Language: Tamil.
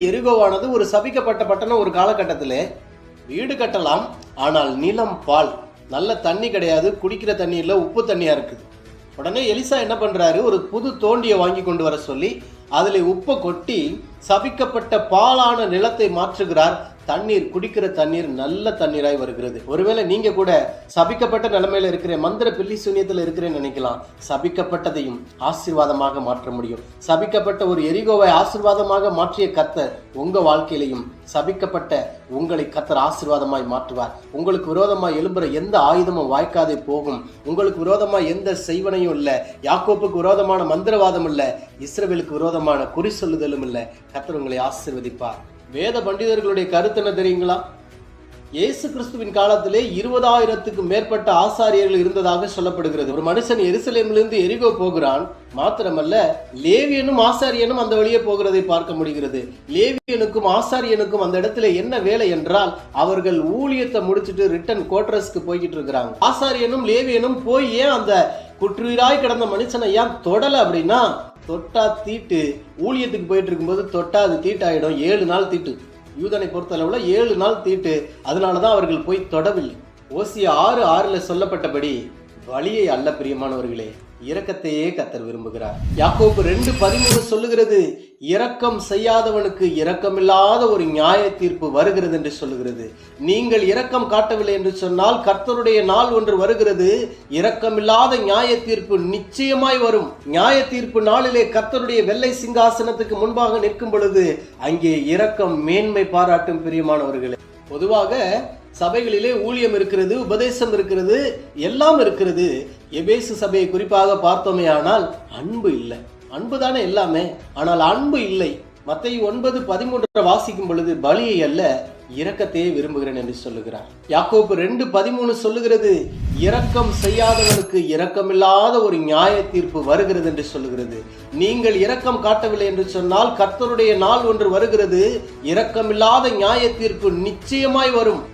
எரிகோவானது ஒரு சபிக்கப்பட்ட பட்டணம். ஒரு காலகட்டத்தில் வீடு கட்டலாம், ஆனால் நிலம் பால், நல்ல தண்ணி கிடையாது, குடிக்கிற தண்ணி இல்லை, உப்பு தண்ணியா இருக்குது. உடனே எலிசா என்ன பண்றாரு, ஒரு புது தோண்டியை வாங்கி கொண்டு வர சொல்லி அதில் உப்பை கொட்டி சபிக்கப்பட்ட பாலான நிலத்தை மாற்றுகிறார். தண்ணீர், குடிக்கிற தண்ணீர் நல்ல தண்ணீராய் வருகிறது. ஒருவேளை நீங்க கூட சபிக்கப்பட்ட நிலைமையில இருக்கிற, மந்திர பில்லி சூன்யத்தில் இருக்கிறேன்னு நினைக்கலாம். சபிக்கப்பட்டதையும் ஆசீர்வாதமாக மாற்ற முடியும். சபிக்கப்பட்ட ஒரு எரிகோவை ஆசீர்வாதமாக மாற்றிய கர்த்தர் உங்க வாழ்க்கையிலையும் சபிக்கப்பட்ட உங்களை கர்த்தர் ஆசீர்வாதமாய் மாற்றுவார். உங்களுக்கு விரோதமாய் எழும்புற எந்த ஆயுதமும் வாய்க்காதே போகும். உங்களுக்கு விரோதமாய் எந்த செய்வனையும் இல்லை. யாக்கோப்புக்கு விரோதமான மந்திரவாதம் இல்லை, இஸ்ரவேலுக்கு விரோதமான குறி சொல்லுதலும் இல்லை. கர்த்தர் உங்களை ஆசீர்வதிப்பார். வேத பண்டிதர்களுடைய கருத்து என்ன தெரியுங்களா? இயேசு கிறிஸ்துவின் காலத்திலே 20,000க்கு மேற்பட்ட ஆசாரியர்கள் இருந்ததாக சொல்லப்படுகிறது. ஒரு மனுஷன் எருசலேமிலிருந்து எரிகோ போகிறான். மாத்திரமல்ல, லேவியனும் ஆசாரியனும் அந்த வழியே போகிறதை பார்க்க முடிகிறது. லேவியனுக்கும் ஆசாரியனுக்கும் அந்த இடத்துல என்ன வேலை என்றால், அவர்கள் ஊழியத்தை முடிச்சுட்டு ரிட்டன் குவார்டர்ஸ்க்கு போய்கிட்டு இருக்கிறாங்க. ஆசாரியனும் லேவியனும் போய் ஏன் அந்த குற்றுயிராய் கிடந்த மனுஷனை ஏன் தொடலை அப்படின்னா, தொட்டா தீட்டு. ஊழியத்துக்கு போயிட்டு இருக்கும்போது தொட்டா அது தீட்டாயிடும். 7 நாள் தீட்டு. யூதனை பொறுத்தளவுல 7 நாள் தீட்டு. அதனாலதான் அவர்கள் போய் தொடவில்லை. ஓசியா 6:6 சொல்லப்பட்டபடி வலியை அல்ல பிரியமானவர்களே, இரக்கத்தையே கர்த்தர் விரும்புகிறார். யாக்கோபு 2:13 சொல்லுகிறது, இரக்கம் செய்யாதவனுக்கு இரக்கமில்லாத ஒரு நியாய தீர்ப்பு வருகிறது என்று சொல்லுகிறது. நீங்கள் இரக்கம் காட்டவில்லை என்று சொன்னால் கர்த்தருடைய நாள் ஒன்று வருகிறது. இரக்கமில்லாத நியாய தீர்ப்பு நிச்சயமாய் வரும். நியாய தீர்ப்பு நாளிலே கர்த்தருடைய வெள்ளை சிங்காசனத்துக்கு முன்பாக நிற்கும் பொழுது அங்கே இரக்கம் மேன்மை பாராட்டும் பிரியமானவர்களே. பொதுவாக சபைகளிலே ஊழியம் இருக்கிறது, உபதேசம் இருக்கிறது, எல்லாம் இருக்கிறது. எபேசு சபையை குறிப்பாக பார்த்தோமே ஆனால் அன்பு இல்லை. அன்பு தானே எல்லாமே, ஆனால் அன்பு இல்லை. மத்தேயு 9:13 வாசிக்கும் பொழுது பலியை அல்ல இரக்கத்தையே விரும்புகிறேன் என்று சொல்லுகிறார். யாக்கோபு 2:13 சொல்லுகிறது, இரக்கம் செய்யாதவனுக்கு இரக்கமில்லாத ஒரு நியாய தீர்ப்பு வருகிறது என்று சொல்லுகிறது. நீங்கள் இரக்கம் காட்டவில்லை என்று சொன்னால் கர்த்தருடைய நாள் ஒன்று வருகிறது. இரக்கமில்லாத நியாய தீர்ப்பு நிச்சயமாய் வரும்.